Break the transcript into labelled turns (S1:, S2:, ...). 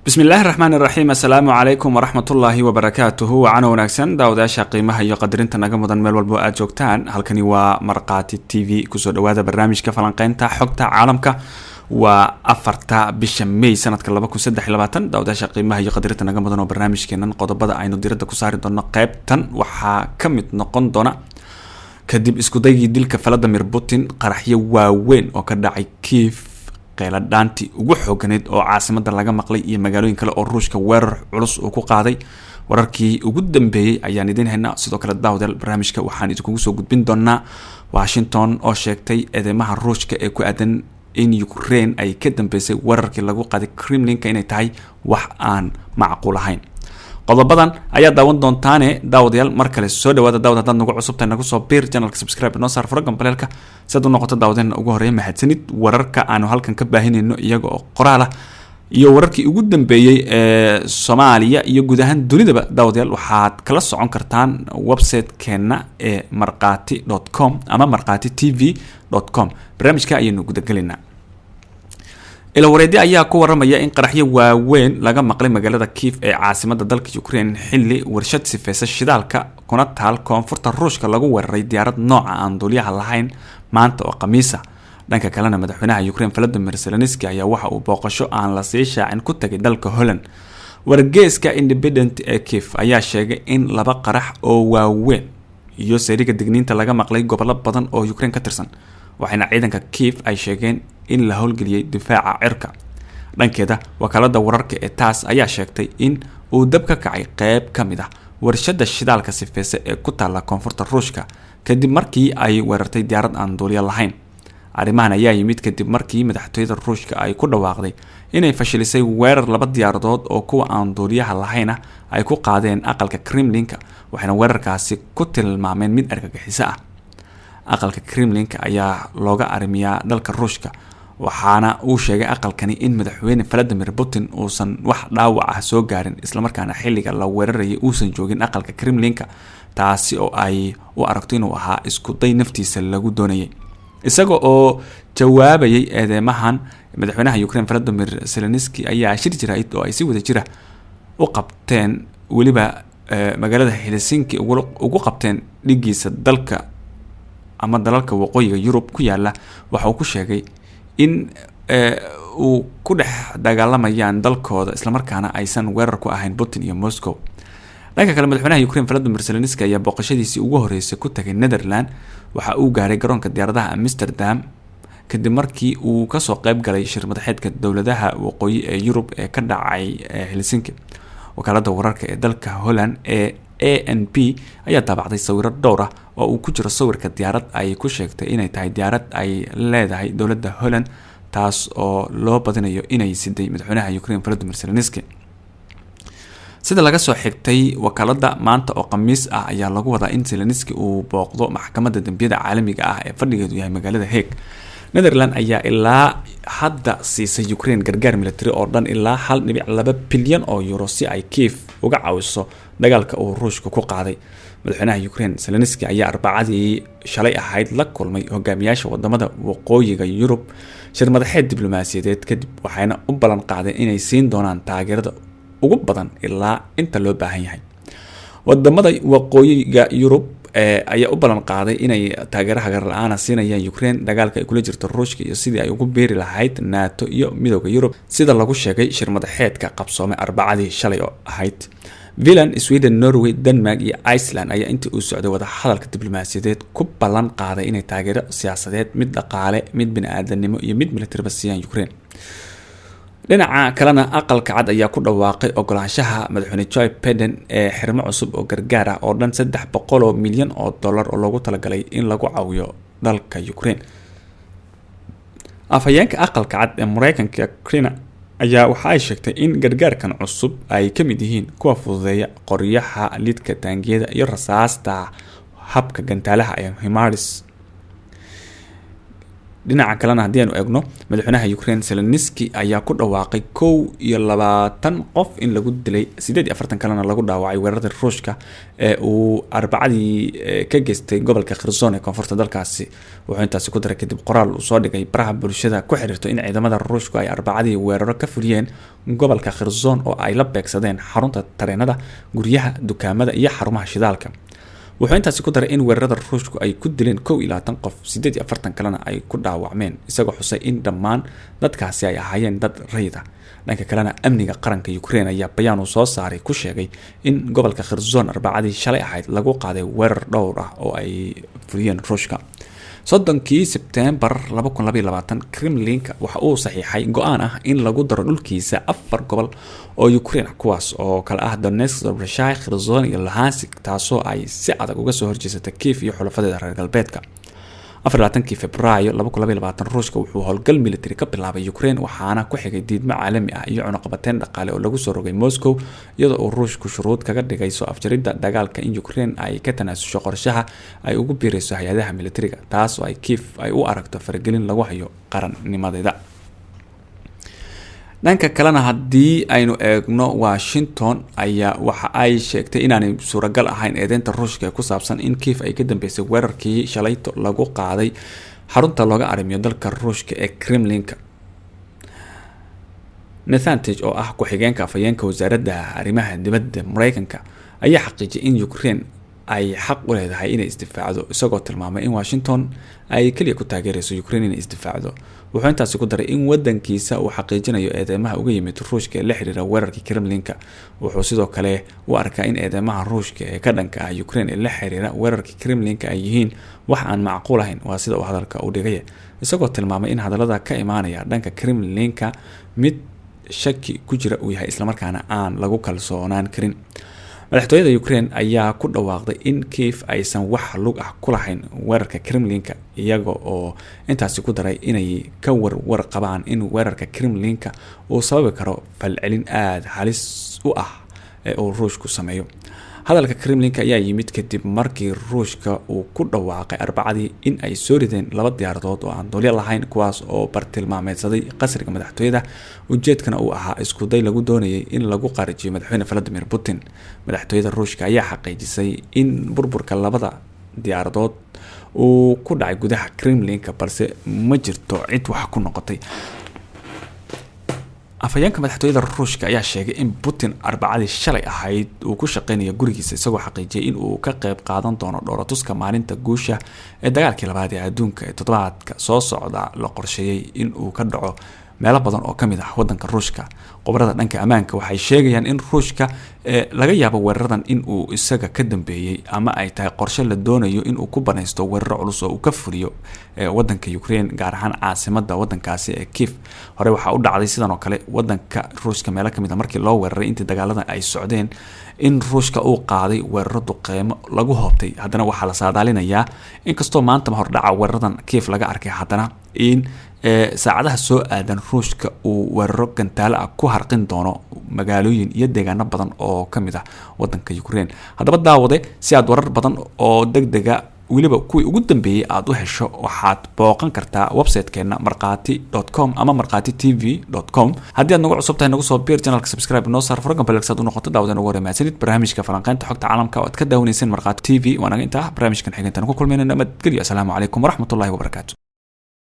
S1: بسم الله الرحمن الرحيم. السلام عليكم ورحمة الله وبركاته. وعنا وناكسن داوداشا قيمها iyo qadarinta naga mudan meel walbo aad joogtaan. Halkani waa Marqaati TV kusoo dhawaada barnaamijka falanqeynta xogta caalamka. waa 4 bisha May sanadka 2023. Daawadaasha qiimaha iyo qadarinta naga mudan oo barnaamijkeenan qodobada aynu diirada ku saari doono qaybtan waxaa kamid noqon doona kadib isku daygii dilka Vladimir Putin qaraxyo waaweyn oo ka dhacay Kiev qayla dhaanti ugu xooganeed oo caasimada laga maqlay iyo magaalooyin kale oo Ruushka weerar culus uu ku qaaday. wararkii ugu dambeeyay ayaan idin haynaa. sidoo kale daawadayaal barnaamijka waxaan idinku soo gudbin doonaa Washington oo sheegtay eedeymaha Ruushka ee ku aadan in Ukraine ay ka dambeysay weerarkii lagu qaaday Kremlinka inay tahay wax aan macquul ahayn. qodobadan ayaa daawan doontaane daawadayaal mar kale soo dhawaada. daawad haddaad nagu cusub tahay nagu soo biir channelka subscribe noo saar furo gambaleelka si aad u noqoto daawadeenna ugu horeeya. mahadsanid. wararka aanu halkan ka baahinayno iyaga oo qoraal ah iyo wararkii ugu dambeeyay ee Soomaaliya iyo guud ahaan dunidaba daawadayaal waxaad kala socon kartaan website-keena ee marqaati.com ama marqaati.tv.com. barnaamijka ayaynu guda galaynaa. ila wareedi ayaa ku waramaya in qaraxyo waaweyn laga maqlay magaalada Kiev ee caasimada dalka Ukraine xilli warshad sifeysa shidaalka kuna taal koonfurta Ruushka lagu weeraray diyaarad nooca aan duuliyaha lahayn maanta oo Khamiisa. dhanka kalena madaxweynaha Ukraine Volodymyr Zelensky ayaa waxa uu booqasho aan la sii shaacin ku tagay dalka Holland. wargeyska Independent ee Kiev ayaa sheegay in laba qarax oo waaweyn iyo sariga digniinta laga maqlay gobollo badan oo Ukraine ka tirsan, waxayna ciidanka Kiev ay sheegeen in la howlgeliyay difaaca cirka. dhankeeda wakaalada wararka ee taas ayaa sheegtay in uu dab ka kacay qayb kamid ah warshada shidaalka sifeysa ee ku taala koonfurta Ruushka kadib markii ay weerartay diyaarad aan duuliye lahayn. arrimahan ayaa yimid kadib markii madaxtooyada Ruushka ay ku dhawaaqday inay fashilisay weerar laba diyaaradood oo kuwa aan duuliyaha lahayn ay ku qaadeen aqalka Kremlinka, waxayna weerarkaasi ku tilmaameen mid argagixiso ah. aqalka Kremlinka ayaa looga arrimiyaa dalka Ruushka, waxaana uu sheegay aqalkani in madaxweyne Vladimir Putin uusan wax dhaawac ah soo gaarin isla markaana xilliga la weerarayay uusan joogin aqalka Kremlinka, taasi oo ay u aragto inuu ahaa isku day naftiisa lagu doonayay. isaga oo jawaabayay eedeymahan, madaxweynaha Ukraine Volodymyr Zelensky ayaa shir jirayd oo ay si wada jira u qabteen waliba magaalada Helsinki ugu qabteen dhigiisa dalka ama dalalka waqooyiga Yurub ku yaala. waxa uu ku sheegay in uu ku dhex dagaalamayaan dalkooda isla markaana aysan weerar ku ahayn Putin iyo Moscow. dhanka kale madaxweynaha Ukraine Volodymyr Zelensky ayaa booqashadiisii ugu horeysay ku tagay Netherlands. waxa uu gaaray garoonka diyaaradaha Amsterdam kadib markii uu ka soo qayb galay shir madaxeedka dowladaha waqooyi ee Yurub ee ka dhacay Helsinki. wakaalada wararka ee dalka Holland ee ANP ayaa daabacday sawiro dhowr ah oo uu ku jiro sawirka diyaarad ay ku sheegtay inay tahay diyaarad ay leedahay dowladda Holland, taas oo loo badinayo inay siday madaxweynaha Ukraine Volodymyr Zelensky. sida laga soo xigtay wakaalada maanta oo Khamiis ah ayaa lagu wadaa in Zelensky uu booqdo maxkamadda dambiyada caalamiga ah ee fadhigeedu yahay magaalada Hague. Netherlands ayaa ilaa hadda siisay Ukraine gargaar military oo dhan ilaa 1.2 bilyan oo euro si ay Kiev uga caawiso dagaalka uu Ruushka ku qaaday. madaxweynaha Ukraine Zelensky ayaa Arbacadii shalay ahayd la kulmay hogaamiyaasha wadamada waqooyiga Yurub shir madaxeed diblomaasiyadeed kadib, waxayna u ballan qaadeen inay siin doonaan taageerada ugu badan ilaa inta loo baahan yahay. wadamada waqooyiga Yurub ayaa u ballan qaaday inay taageero hagar la'aan siinayaan Ukraine dagaalka ay kula jirto Ruushka iyo sidii ay ugu beeri lahayd NATO iyo midowga Yurub, sida lagu sheegay shir madaxeedka qabsoomay Arbacadii shalay oo ahayd. Finland, Sweden, Norway, Denmark iyo Iceland ayaa intii uu socday wada hadalka diblomaasiyadeed ku ballan qaaday inay taageero siyaasadeed, mid dhaqaale, mid bini'aadanimo iyo mid militariba siiyaan Ukraine. dhinaca kalena aqalka cad ayaa ku dhawaaqay ogolaanshaha madaxweyne Joe Biden ee xirmo cusub oo gargaar ah oo dhan $300 milyan oo loogu talagalay in lagu caawiyo dalka Ukraine. afhayeenka aqalka cad ee Mareykanka Ukraine ayaa waxa ay sheegtay in gargaarkan cusub ay ka mid yihiin kuwa fududeeya qoryaha lidka taangiyada iyo rasaasta habka gantaalaha ee HIMARS. dhinaca kalena haddii aanu eegno madaxweynaha Ukraine Zelensky ayaa ku dhawaaqay 21 qof in lagu dilay 48 kalena lagu dhaawacay weerarada Ruushka ee uu Arbacadii ka geystay gobolka Kherson ee koonfurta dalkaasi. wuxuu intaasi ku daray kadib qoraal uu soo dhigay baraha bulshada ku xiriirto in ciidamada Ruushka ay Arbacadii weeraro ka fuliyeen gobolka Kherson oo ay la beegsadeen xarunta tareenada, guryaha, dukaamada iyo xarumaha shidaalka. wuxuu intaasi ku daray in weerarada Ruushku ay ku dileen 21 qof 48 kalena ay ku dhaawacmeen, isagoo xusay in dhammaan dadkaasi ay ahaayeen dad rayid ah. dhanka kalena amniga qaranka Ukraine ayaa bayaan uu soo saaray ku sheegay in gobolka Kherson Arbacadii shalay ahayd lagu qaaday weerar dhowr ah oo ay fuliyeen Ruushka. 30 Sebtembar 2022 Kremlinka waxa uu saxiixay go'aan ah in lagu daro dhulkiisa 4 gobol oo Ukraine kuwaas oo kala ah Donetsk, Zaporizhzhia, Kherson iyo Luhansk, taasoo ay si adag uga soo horjeesatay Kiev iyo xulafadeeda reer galbeedka. 24 Febraayo 2022 Ruushka wuxuu howlgal military ka bilaabay Ukraine, waxaana ku xigay diidmo caalami ah iyo cunaqabateyn dhaqaale oo lagu soo rogay Moscow, iyadoo uu Ruushku shuruud kaga dhigayso afjaridda dagaalka in Ukraine ay ka tanaasusho qorshaha ay ugu biirayso hay'adaha militariga, taas oo ay Kiev ay u aragto faragelin lagu hayo qarannimadeeda. dhanka kalena haddii aynu eegno Washington ayaa waxa ay sheegtay inaanay suuragal ahayn eedeynta Ruushka ee ku saabsan in Kiev ay ka dambeysay weerarkii shalayto lagu qaaday xarunta looga arrimiyo dalka Ruushka ee Kremlinka. Nathantage oo ah ku-xigeenka afhayeenka wasaaradda arrimaha dibadda Mareykanka ayaa xaqiijiyay in Ukraine ay xaq u leedahay inay isdifaacdo, isagoo tilmaamay in Washington ay kaliya ku taageerayso Ukraine inay isdifaacdo. wuxuu intaasi ku daray in wadankiisa uu xaqiijinayo eedeymaha uga yimid Ruushka ee la xiriira weerarkii Kremlinka. wuxuu sidoo kale u arkaa in eedeymaha Ruushka ee ka dhanka ah Ukraine ee la xiriira weerarkii Kremlinka ay yihiin wax aan macquul ahayn, waa sida uu hadalka u dhigay, isagoo tilmaamay in hadallada ka imaanaya dhanka Kremlinka mid shaki ku jira uu yahay isla markaana aan lagu kalsoonaan karin. madaxtooyada Ukraine ayaa ku dhawaaqday in Kiev aysan wax lug ah ku lahayn weerarka Kremlinka, iyaga oo intaasi ku daray inay ka war qabaan in weerarka Kremlinka uu sababi karo falcelin aad halis u ah ee uu Ruushku sameeyo. hadalka Kremlinka ayaa yimid kadib markii Ruushka uu ku dhawaaqay Arbacadii in ay soo rideen 2 diyaaradood oo aan duuliye lahayn, kuwaas oo bartilmaameedsaday qasriga madaxtooyada, ujeedkana uu ahaa isku day lagu doonayay in lagu qarijiyo madaxweyne Vladimir Putin. madaxtooyada Ruushka ayaa xaqiijisay in burburka 2 diyaaradood uu ku dhacay gudaha Kremlinka, balse ma jirto cid wax ku noqotay. afhayeenka madaxtooyada Ruushka ayaa sheegay in Putin Arbacadii shalay ahayd uu ku shaqeynayo gurigiisa, isagoo xaqiijiyay in uu ka qayb qaadan doono dhooratuska maalinta guusha ee dagaalkii labaad ee adduunka ee toddobaadka soo socda la qorsheeyay in uu ka dhaco meelo badan oo kamid ah wadanka Ruushka. qobarada dhanka ammaanka waxay sheegayaan in Ruushka laga yaabo weeraradan in uu isaga ka dambeeyay ama ay tahay qorshe la doonayo in uu ku banaysto weeraro culus oo uu ka fuliyo wadanka Ukraine, gaar ahaan caasimadda wadankaasi ee Kiev. hore waxa u dhacday sidan oo kale wadanka Ruushka meelo kamid ah markii loo weeraray intii dagaalada ay socdeen in Ruushka uu qaaday weeraro duqeymo lagu hoobtay. haddana waxaa la saadaalinayaa inkastoo maanta hordhaca weeraradan Kiev laga arkay, haddana in saacadaha soo aadan Ruushka uu weeraro gantaalo ah ku harqin doono magaalooyin iyo deegaano badan oo kamid ah wadanka Ukraine. haddaba daawade, si aad warar badan oo degdega weliba kuwii ugu dambeeyay aad u hesho, waxaad booqan kartaa website-keena marqaati.com ama marqaati.tv.com. haddii aad nagu cusub tahay nagu soo biir channelka, subscribe noo saar, faragan balagsaad u noqoto daawadan ugu horeymaadsanid barnaamijka falanqeynta xogta caalamka oo aad ka daawanayseen Marqaati TV. waanaga intaa barnaamijkan xigeentan ku kulmayna nabadgelyo. asalaamu calaykum waraxmatullaahi wabarakaatu.